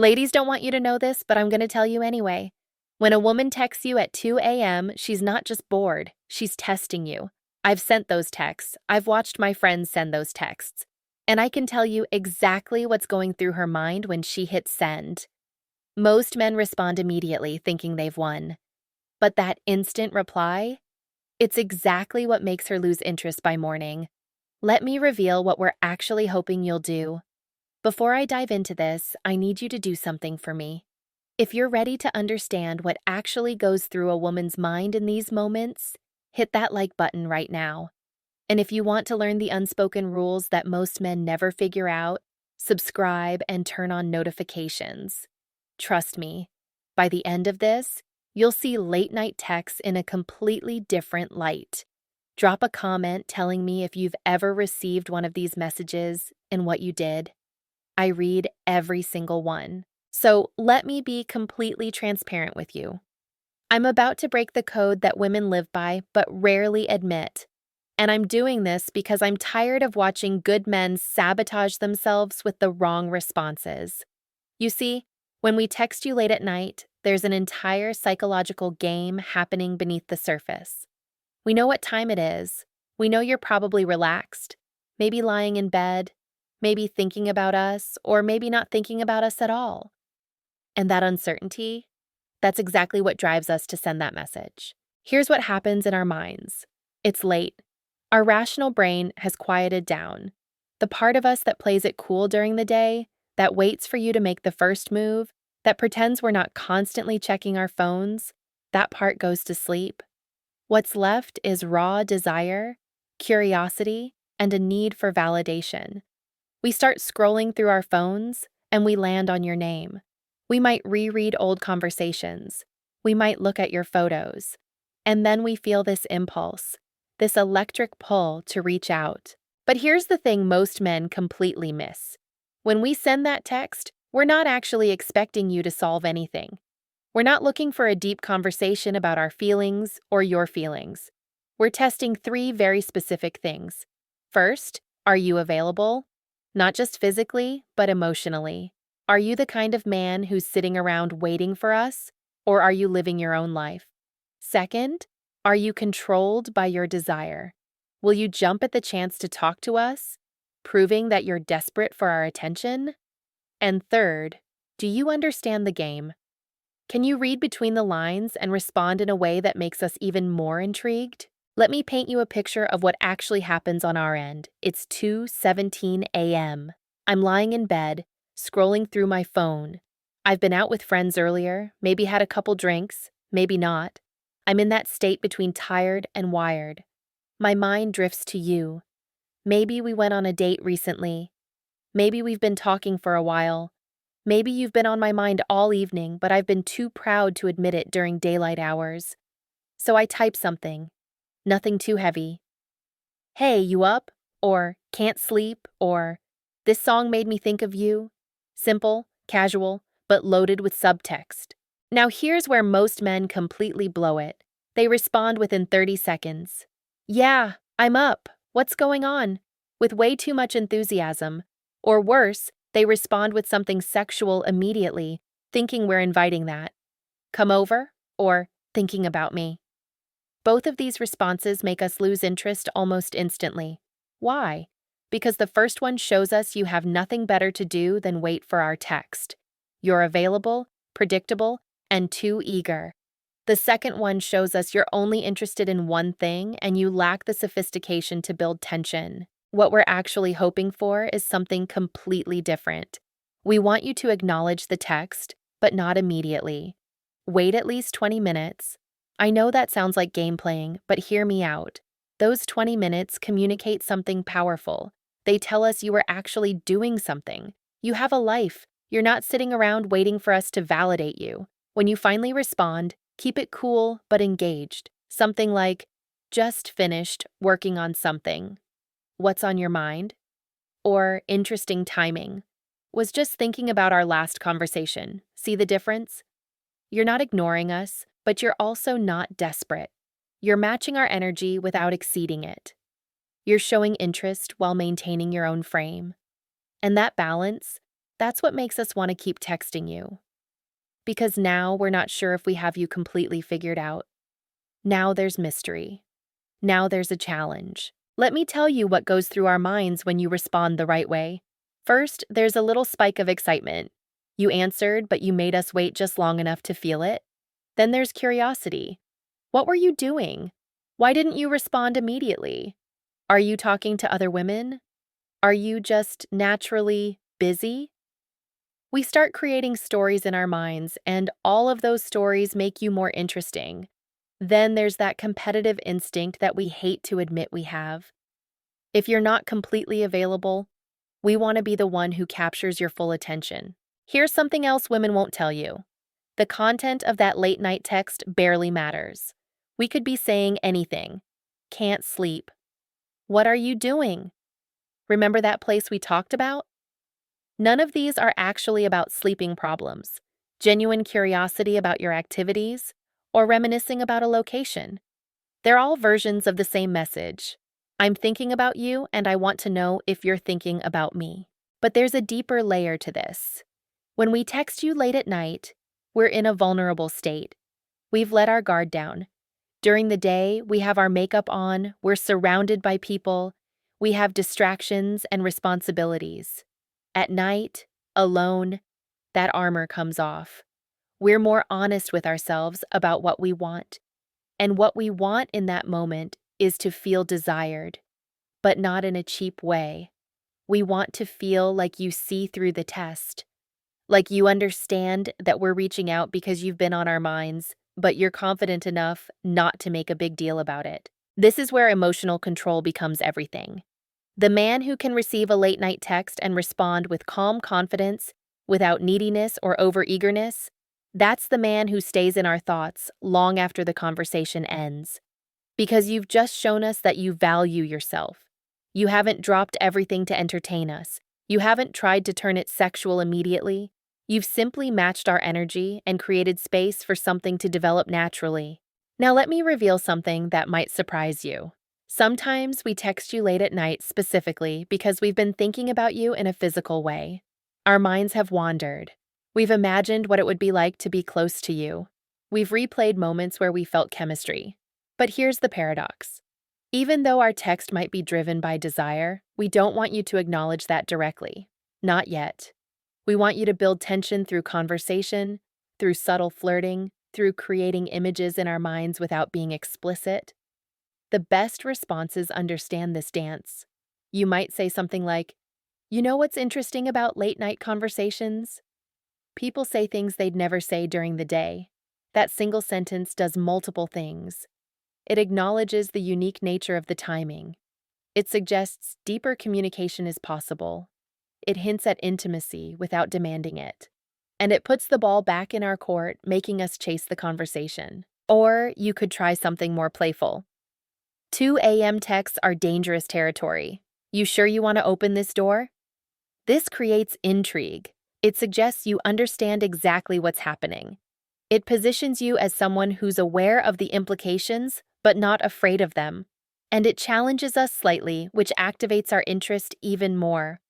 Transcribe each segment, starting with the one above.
Ladies don't want you to know this, but I'm going to tell you anyway. When a woman texts you at 2 a.m., she's not just bored, she's testing you. I've sent those texts. I've watched my friends send those texts. And I can tell you exactly what's going through her mind when she hits send. Most men respond immediately, thinking they've won. But that instant reply, it's exactly what makes her lose interest by morning. Let me reveal what we're actually hoping you'll do. Before I dive into this, I need you to do something for me. If you're ready to understand what actually goes through a woman's mind in these moments, hit that like button right now. And if you want to learn the unspoken rules that most men never figure out, subscribe and turn on notifications. Trust me, by the end of this, you'll see late-night texts in a completely different light. Drop a comment telling me if you've ever received one of these messages and what you did. I read every single one. So let me be completely transparent with you. I'm about to break the code that women live by but rarely admit. And I'm doing this because I'm tired of watching good men sabotage themselves with the wrong responses. You see, when we text you late at night, there's an entire psychological game happening beneath the surface. We know what time it is. We know you're probably relaxed, maybe lying in bed, maybe thinking about us, or maybe not thinking about us at all. And that uncertainty, that's exactly what drives us to send that message. Here's what happens in our minds. It's late. Our rational brain has quieted down. The part of us that plays it cool during the day, that waits for you to make the first move, that pretends we're not constantly checking our phones, that part goes to sleep. What's left is raw desire, curiosity, and a need for validation. We start scrolling through our phones, and we land on your name. We might reread old conversations. We might look at your photos. And then we feel this impulse, this electric pull to reach out. But here's the thing most men completely miss. When we send that text, we're not actually expecting you to solve anything. We're not looking for a deep conversation about our feelings or your feelings. We're testing three very specific things. First, are you available? Not just physically, but emotionally. Are you the kind of man who's sitting around waiting for us, or are you living your own life? Second, are you controlled by your desire? Will you jump at the chance to talk to us, proving that you're desperate for our attention? And third, do you understand the game? Can you read between the lines and respond in a way that makes us even more intrigued? Let me paint you a picture of what actually happens on our end. It's 2:17 a.m. I'm lying in bed, scrolling through my phone. I've been out with friends earlier, maybe had a couple drinks, maybe not. I'm in that state between tired and wired. My mind drifts to you. Maybe we went on a date recently. Maybe we've been talking for a while. Maybe you've been on my mind all evening, but I've been too proud to admit it during daylight hours. So I type something. Nothing too heavy. Hey, you up? Or can't sleep? Or this song made me think of you. Simple, casual, but loaded with subtext. Now here's where most men completely blow it. They respond within 30 seconds. Yeah, I'm up. What's going on? With way too much enthusiasm. Or worse, they respond with something sexual immediately, thinking we're inviting that. Come over? Or thinking about me. Both of these responses make us lose interest almost instantly. Why? Because the first one shows us you have nothing better to do than wait for our text. You're available, predictable, and too eager. The second one shows us you're only interested in one thing and you lack the sophistication to build tension. What we're actually hoping for is something completely different. We want you to acknowledge the text, but not immediately. Wait at least 20 minutes. I know that sounds like game playing, but hear me out. Those 20 minutes communicate something powerful. They tell us you are actually doing something. You have a life. You're not sitting around waiting for us to validate you. When you finally respond, keep it cool but engaged. Something like, just finished working on something. What's on your mind? Or interesting timing. Was just thinking about our last conversation. See the difference? You're not ignoring us, but you're also not desperate. You're matching our energy without exceeding it. You're showing interest while maintaining your own frame. And that balance, That's what makes us want to keep texting you. Because now we're not sure if we have you completely figured out. Now there's mystery. Now there's a challenge. Let me tell you what goes through our minds when you respond the right way. First, there's a little spike of excitement. You answered, but you made us wait just long enough to feel it. Then there's curiosity. What were you doing? Why didn't you respond immediately? Are you talking to other women? Are you just naturally busy? We start creating stories in our minds, and all of those stories make you more interesting. Then there's that competitive instinct that we hate to admit we have. If you're not completely available, we want to be the one who captures your full attention. Here's something else women won't tell you. The content of that late night text barely matters. We could be saying anything. Can't sleep. What are you doing? Remember that place we talked about? None of these are actually about sleeping problems, genuine curiosity about your activities, or reminiscing about a location. They're all versions of the same message. I'm thinking about you, and I want to know if you're thinking about me. But there's a deeper layer to this. When we text you late at night, we're in a vulnerable state. We've let our guard down. During the day, we have our makeup on, we're surrounded by people, we have distractions and responsibilities. At night, alone, that armor comes off. We're more honest with ourselves about what we want. And what we want in that moment is to feel desired, but not in a cheap way. We want to feel like you see through the test, like you understand that we're reaching out because you've been on our minds, but you're confident enough not to make a big deal about it. This is where emotional control becomes everything. The man who can receive a late night text and respond with calm confidence, without neediness or overeagerness, that's the man who stays in our thoughts long after the conversation ends. Because you've just shown us that you value yourself. You haven't dropped everything to entertain us. You haven't tried to turn it sexual immediately. You've simply matched our energy and created space for something to develop naturally. Now let me reveal something that might surprise you. Sometimes we text you late at night specifically because we've been thinking about you in a physical way. Our minds have wandered. We've imagined what it would be like to be close to you. We've replayed moments where we felt chemistry. But here's the paradox. Even though our text might be driven by desire, we don't want you to acknowledge that directly. Not yet. We want you to build tension through conversation, through subtle flirting, through creating images in our minds without being explicit. The best responses understand this dance. You might say something like, "You know what's interesting about late night conversations? People say things they'd never say during the day. That single sentence does multiple things. It acknowledges the unique nature of the timing. It suggests deeper communication is possible. It hints at intimacy without demanding it. And it puts the ball back in our court, making us chase the conversation." Or you could try something more playful. 2 a.m. texts are dangerous territory. You sure you want to open this door? This creates intrigue. It suggests you understand exactly what's happening. It positions you as someone who's aware of the implications, but not afraid of them. And it challenges us slightly, which activates our interest even more.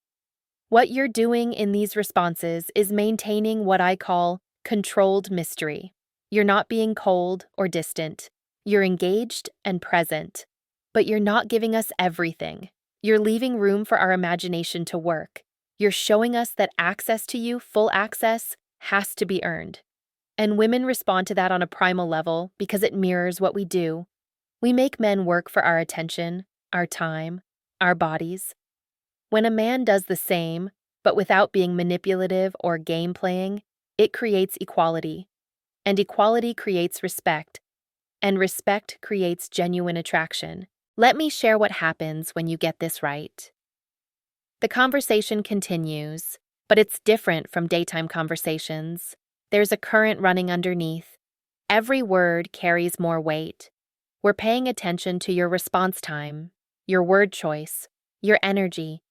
What you're doing in these responses is maintaining what I call controlled mystery. You're not being cold or distant. You're engaged and present. But you're not giving us everything. You're leaving room for our imagination to work. You're showing us that access to you, full access, has to be earned. And women respond to that on a primal level because it mirrors what we do. We make men work for our attention, our time, our bodies. When a man does the same, but without being manipulative or game-playing, it creates equality. And equality creates respect. And respect creates genuine attraction. Let me share what happens when you get this right. The conversation continues, but it's different from daytime conversations. There's a current running underneath. Every word carries more weight. We're paying attention to your response time, your word choice, your energy.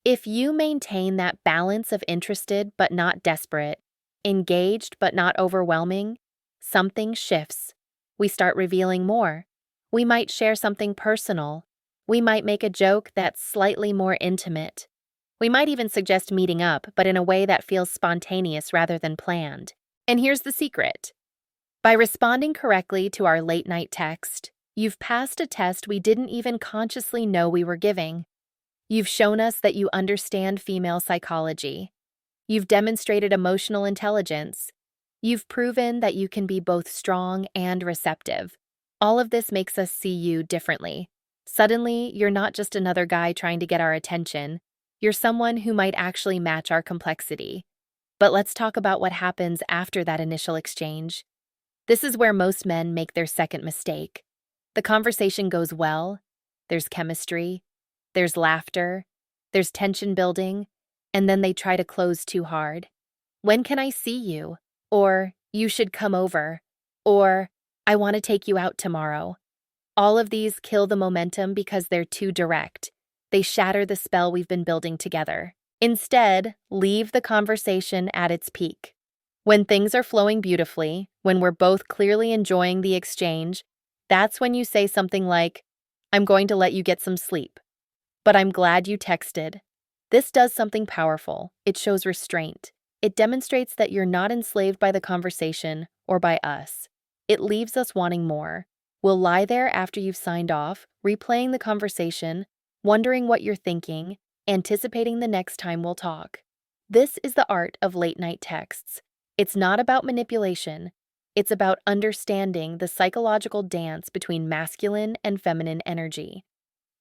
If you maintain that balance of interested but not desperate, engaged but not overwhelming, something shifts. We start revealing more. We might share something personal. We might make a joke that's slightly more intimate. We might even suggest meeting up, but in a way that feels spontaneous rather than planned. And here's the secret. By responding correctly to our late night text, you've passed a test we didn't even consciously know we were giving. You've shown us that you understand female psychology. You've demonstrated emotional intelligence. You've proven that you can be both strong and receptive. All of this makes us see you differently. Suddenly, you're not just another guy trying to get our attention. You're someone who might actually match our complexity. But let's talk about what happens after that initial exchange. This is where most men make their second mistake. The conversation goes well, there's chemistry, there's laughter, there's tension building, and then they try to close too hard. When can I see you? Or, you should come over. Or, I want to take you out tomorrow. All of these kill the momentum because they're too direct. They shatter the spell we've been building together. Instead, leave the conversation at its peak. When things are flowing beautifully, when we're both clearly enjoying the exchange, that's when you say something like, I'm going to let you get some sleep, but I'm glad you texted. This does something powerful. It shows restraint. It demonstrates that you're not enslaved by the conversation or by us. It leaves us wanting more. We'll lie there after you've signed off, replaying the conversation, wondering what you're thinking, anticipating the next time we'll talk. This is the art of late night texts. It's not about manipulation. It's about understanding the psychological dance between masculine and feminine energy.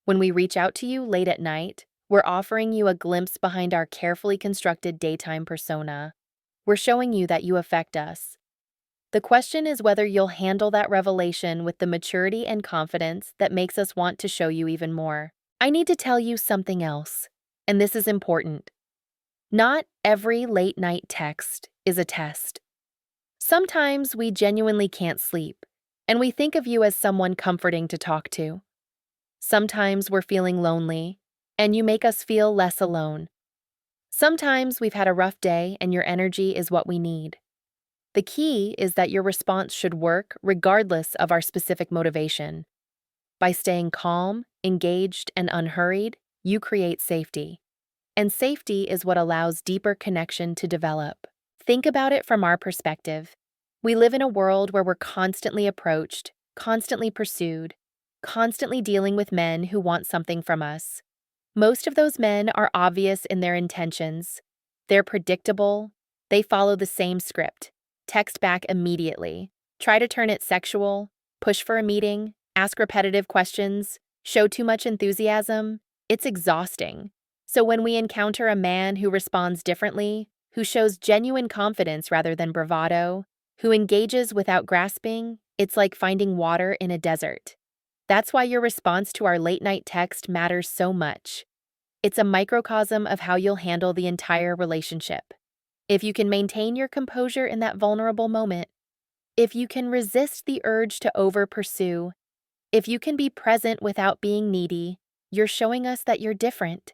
When we reach out to you late at night, we're offering you a glimpse behind our carefully constructed daytime persona. We're showing you that you affect us. The question is whether you'll handle that revelation with the maturity and confidence that makes us want to show you even more. I need to tell you something else, and this is important. Not every late night text is a test. Sometimes we genuinely can't sleep, and we think of you as someone comforting to talk to. Sometimes we're feeling lonely, and you make us feel less alone. Sometimes we've had a rough day, and your energy is what we need. The key is that your response should work regardless of our specific motivation. By staying calm, engaged, and unhurried, you create safety. And safety is what allows deeper connection to develop. Think about it from our perspective. We live in a world where we're constantly approached, constantly pursued, constantly dealing with men who want something from us. Most of those men are obvious in their intentions. They're predictable. They follow the same script. Text back immediately. Try to turn it sexual. Push for a meeting. Ask repetitive questions. Show too much enthusiasm. It's exhausting. So when we encounter a man who responds differently, who shows genuine confidence rather than bravado, who engages without grasping, it's like finding water in a desert. That's why your response to our late-night text matters so much. It's a microcosm of how you'll handle the entire relationship. If you can maintain your composure in that vulnerable moment, if you can resist the urge to over-pursue, if you can be present without being needy, you're showing us that you're different.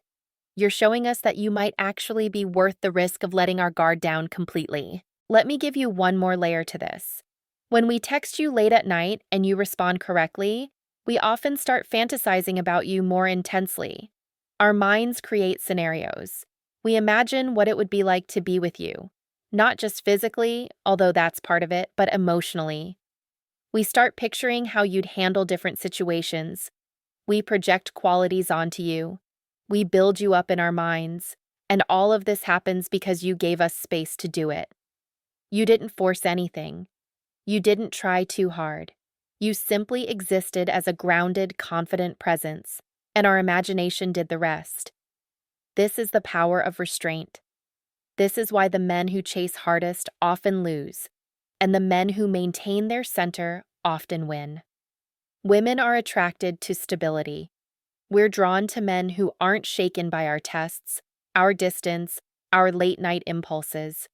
You're showing us that you might actually be worth the risk of letting our guard down completely. Let me give you one more layer to this. When we text you late at night and you respond correctly, we often start fantasizing about you more intensely. Our minds create scenarios. We imagine what it would be like to be with you, not just physically, although that's part of it, but emotionally. We start picturing how you'd handle different situations. We project qualities onto you. We build you up in our minds, and all of this happens because you gave us space to do it. You didn't force anything. You didn't try too hard. You simply existed as a grounded, confident presence, and our imagination did the rest. This is the power of restraint. This is why the men who chase hardest often lose, and the men who maintain their center often win. Women are attracted to stability. We're drawn to men who aren't shaken by our tests, our distance, our late-night impulses.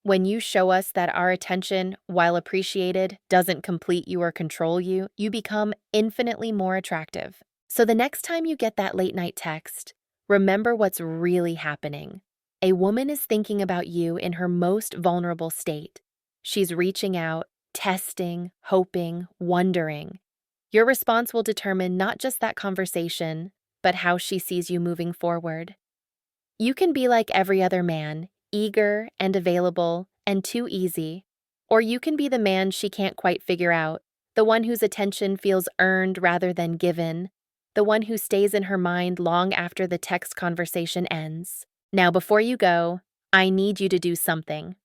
When you show us that our attention, while appreciated, doesn't complete you or control you, you become infinitely more attractive. So the next time you get that late-night text, remember what's really happening. A woman is thinking about you in her most vulnerable state. She's reaching out, testing, hoping, wondering. Your response will determine not just that conversation, but how she sees you moving forward. You can be like every other man, eager and available and too easy. Or you can be the man she can't quite figure out, the one whose attention feels earned rather than given, the one who stays in her mind long after the text conversation ends. Now, before you go, I need you to do something.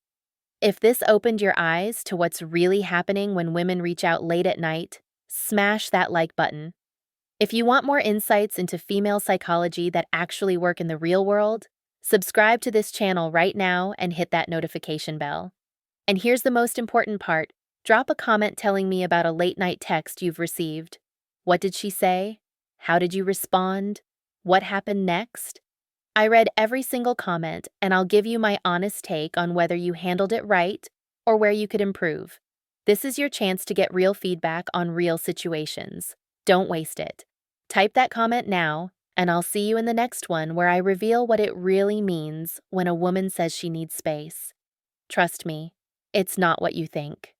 If this opened your eyes to what's really happening when women reach out late at night, smash that like button. If you want more insights into female psychology that actually work in the real world, subscribe to this channel right now and hit that notification bell. And here's the most important part. Drop a comment telling me about a late night text you've received. What did she say? How did you respond? What happened next? I read every single comment, and I'll give you my honest take on whether you handled it right or where you could improve. This is your chance to get real feedback on real situations. Don't waste it. Type that comment now, and I'll see you in the next one where I reveal what it really means when a woman says she needs space. Trust me, it's not what you think.